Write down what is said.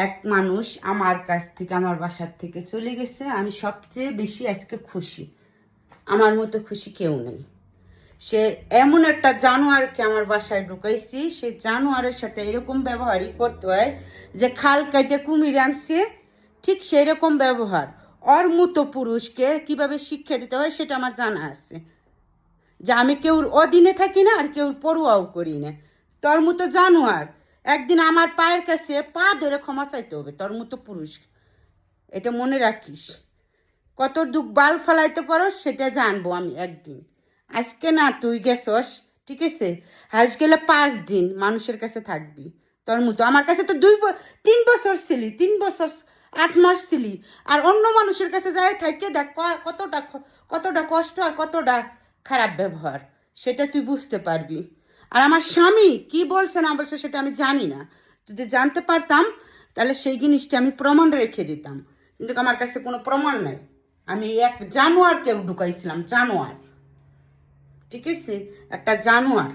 এক মানুষ আমার কাছ থেকে, আমার বাসার থেকে চলে গেছে। আমি সবচেয়ে বেশি আজকে খুশি। আমার মতো খুশি কেউ নেই। সে এমন একটা জানোয়ারকে আমার বাসায় ঢুকাইছি, সে জানোয়ারের সাথে এরকম ব্যবহারই করতে হয় যে খাল কাটে কুমির আনছে, ঠিক সেই রকম ব্যবহার। ওর মতো পুরুষকে কিভাবে শিক্ষা দিতে হয় সেটা আমার জানা আছে। যে আমি কেউর অধীনে থাকি না, আর কেউর পড়ুয়াও করি না। তোর মতো জানোয়ার একদিন আমার পায়ের কাছে পা ধরে ক্ষমা চাইতে হবে, তোর মতো পুরুষ। এটা মনে রাখিস। কত দুঃখ বাল ফলাইতে পারো সেটা জানবো আমি একদিন। আজকে না, তুই গেছস, ঠিক আছে, আজ গেলে 5 দিন মানুষের কাছে থাকবি। তোর মতো আমার কাছে তো 3 বছর ছিলি, 3 বছর 8 মাস ছিলি। আর অন্য মানুষের কাছে যায় থাকতে দেখ কতটা কষ্ট আর কতটা খারাপ ব্যবহার, সেটা তুই বুঝতে পারবি। আর আমার স্বামী কি বলছে না বলছে সেটা আমি জানি না। যদি জানতে পারতাম তাহলে সেই জিনিসটা আমি প্রমাণ রেখে দিতাম, কিন্তু আমার কাছে কোনো প্রমাণ নাই। আমি এক জানোয়ারকে ঢুকাইছিলাম, জানোয়ার, ঠিক আছে, একটা জানোয়ার।